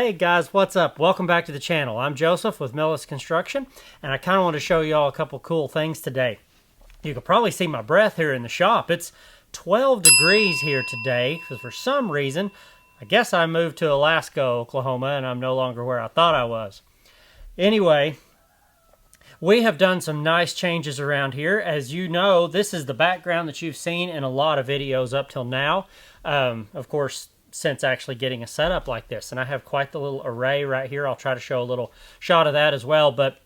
Hey guys, what's up? Welcome back to the channel. I'm Joseph with Millis Construction, and I kind of want to show you all a couple cool things today. You can probably see my breath here in the shop. It's 12 degrees here today, because for some reason, I guess I moved to Alaska, Oklahoma, and I'm no longer where I thought I was. Anyway, we have done some nice changes around here. As you know, this is the background that you've seen in a lot of videos up till now. Of course, since actually getting a setup like this, and I have quite the little array right here. I'll try to show a little shot of that as well, but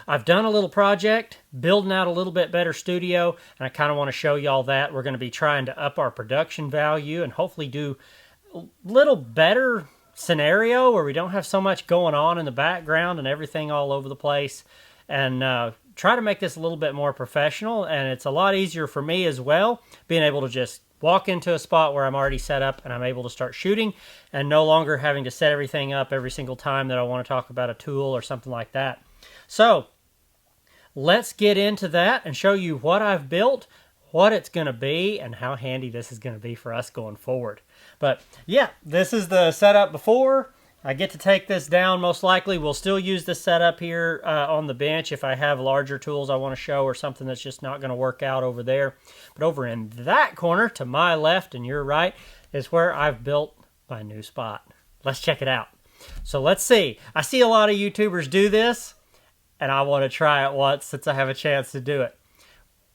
I've done a little project building out a little bit better studio, and I kind of want to show you all that. We're going to be trying to up our production value and hopefully do a little better scenario where we don't have so much going on in the background and everything all over the place, and try to make this a little bit more professional. And it's a lot easier for me as well, being able to just walk into a spot where I'm already set up and I'm able to start shooting, and no longer having to set everything up every single time that I want to talk about a tool or something like that. So let's get into that and show you what I've built, what it's going to be, and how handy this is going to be for us going forward. But yeah, this is the setup before. I get to take this down most likely. We'll still use this setup here on the bench if I have larger tools I want to show or something that's just not going to work out over there. But over in that corner to my left and your right is where I've built my new spot. Let's check it out. So let's see. I see a lot of YouTubers do this, and I want to try it once since I have a chance to do it.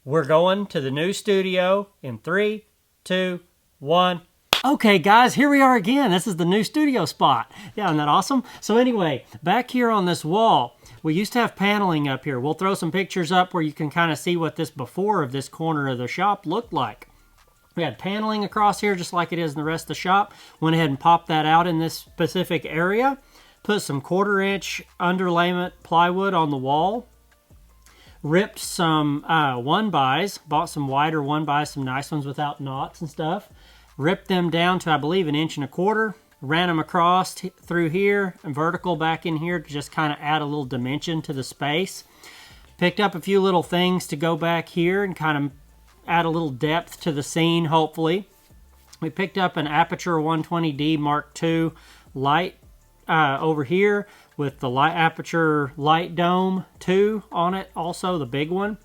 We're going to the new studio in 3, 2, 1. Okay guys, here we are again. This is the new studio spot. Yeah, isn't that awesome? So anyway, back here on this wall, we used to have paneling up here. We'll throw some pictures up where you can kind of see what this before of this corner of the shop looked like. We had paneling across here just like it is in the rest of the shop. Went ahead and popped that out in this specific area. Put some 1/4-inch underlayment plywood on the wall. Ripped some 1-bys. Bought some wider 1-bys, some nice ones without knots and stuff. Ripped them down to, I believe, 1.25 inches. Ran them across through here and vertical back in here to just kind of add a little dimension to the space. Picked up a few little things to go back here and kind of add a little depth to the scene, hopefully. We picked up an Aperture 120D Mark II light over here with the Aperture Light Dome 2 on it, also the big one.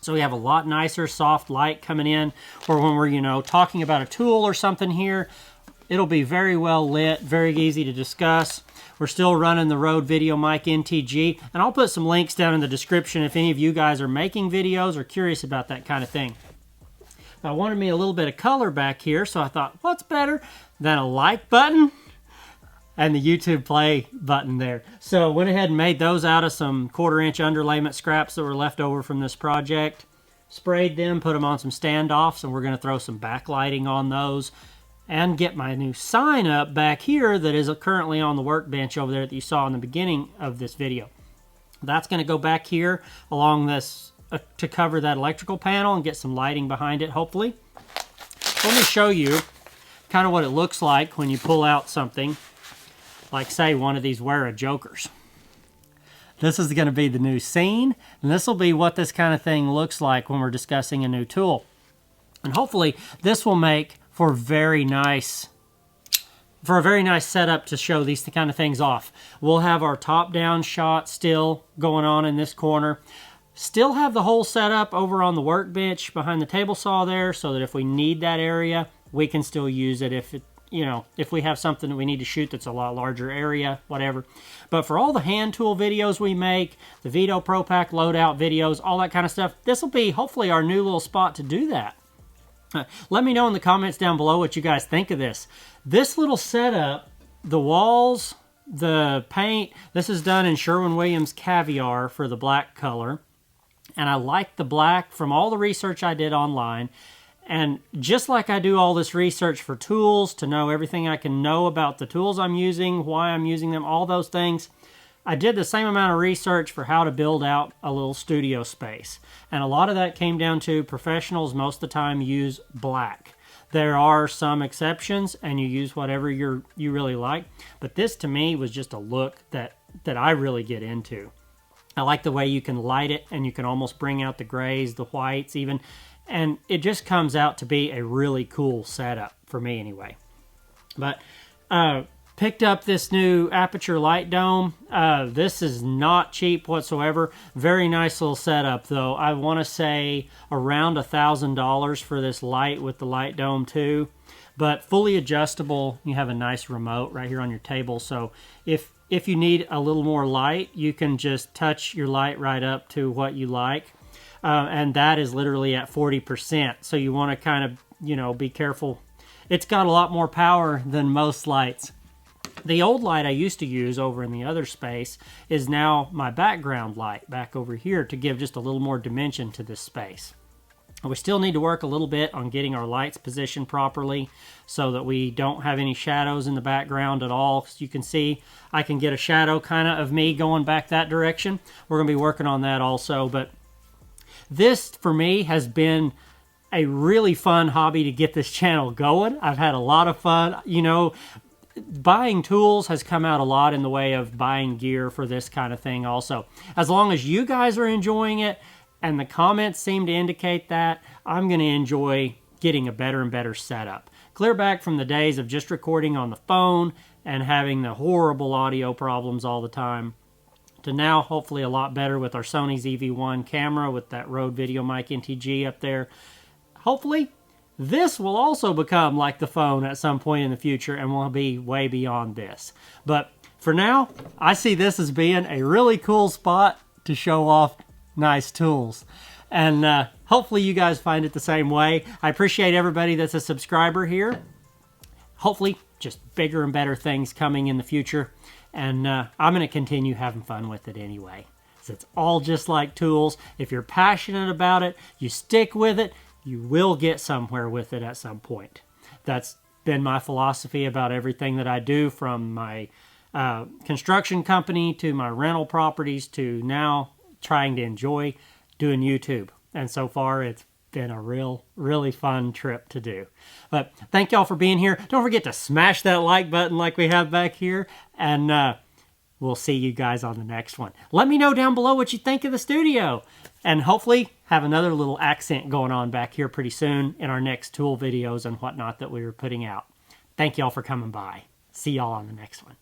So we have a lot nicer soft light coming in, or when we're, you know, talking about a tool or something here, it'll be very well lit, very easy to discuss. We're still running the Rode VideoMic NTG, and I'll put some links down in the description if any of you guys are making videos or curious about that kind of thing. I wanted me a little bit of color back here, so I thought, what's better than a like button and the YouTube play button there. So went ahead and made those out of some 1/4-inch underlayment scraps that were left over from this project. Sprayed them, put them on some standoffs, and we're going to throw some backlighting on those and get my new sign up back here that is currently on the workbench over there that you saw in the beginning of this video. That's going to go back here along this to cover that electrical panel and get some lighting behind it, hopefully. Let me show you kind of what it looks like when you pull out something like, say, one of these Wera jokers. This is going to be the new scene, and this will be what this kind of thing looks like when we're discussing a new tool. And hopefully this will make for a very nice setup to show these kind of things off. We'll have our top-down shot still going on in this corner. Still have the whole setup over on the workbench behind the table saw there, so that if we need that area, we can still use it if we have something that we need to shoot that's a lot larger area, whatever. But for all the hand tool videos we make, the Vito Pro Pack loadout videos, all that kind of stuff, this will be hopefully our new little spot to do that. Let me know in the comments down below what you guys think of this. This little setup, the walls, the paint, this is done in Sherwin-Williams Caviar for the black color. And I like the black from all the research I did online. And just like I do all this research for tools to know everything I can know about the tools I'm using, why I'm using them, all those things, I did the same amount of research for how to build out a little studio space. And a lot of that came down to professionals most of the time use black. There are some exceptions, and you use whatever you really like. But this to me was just a look that I really get into. I like the way you can light it and you can almost bring out the grays, the whites even. And it just comes out to be a really cool setup for me anyway. But Picked up this new aperture light dome. This is not cheap whatsoever. Very nice little setup though. I want to say around $1,000 for this light with the light dome too. But fully adjustable. You have a nice remote right here on your table. So if you need a little more light, you can just touch your light right up to what you like. And that is literally at 40%. So you want to kind of, be careful. It's got a lot more power than most lights. The old light I used to use over in the other space is now my background light back over here to give just a little more dimension to this space. We still need to work a little bit on getting our lights positioned properly so that we don't have any shadows in the background at all. As you can see, I can get a shadow kind of me going back that direction. We're going to be working on that also, but this for me has been a really fun hobby to get this channel going. I've had a lot of fun. Buying tools has come out a lot in the way of buying gear for this kind of thing also. As long as you guys are enjoying it, and the comments seem to indicate that, I'm going to enjoy getting a better and better setup. Clear back from the days of just recording on the phone and having the horrible audio problems all the time, to now hopefully a lot better with our Sony ZV-1 camera with that Rode VideoMic NTG up there. Hopefully this will also become like the phone at some point in the future and will be way beyond this. But for now, I see this as being a really cool spot to show off nice tools. And hopefully you guys find it the same way. I appreciate everybody that's a subscriber here. Hopefully just bigger and better things coming in the future. And I'm going to continue having fun with it anyway. So it's all just like tools. If you're passionate about it, you stick with it, you will get somewhere with it at some point. That's been my philosophy about everything that I do, from my construction company to my rental properties to now trying to enjoy doing YouTube. And so far it's been a really fun trip to do. But thank y'all for being here. Don't forget to smash that like button like we have back here, and we'll see you guys on the next one. Let me know down below what you think of the studio, and hopefully have another little accent going on back here pretty soon in our next tool videos and whatnot that we were putting out. Thank y'all for coming by. See y'all on the next one.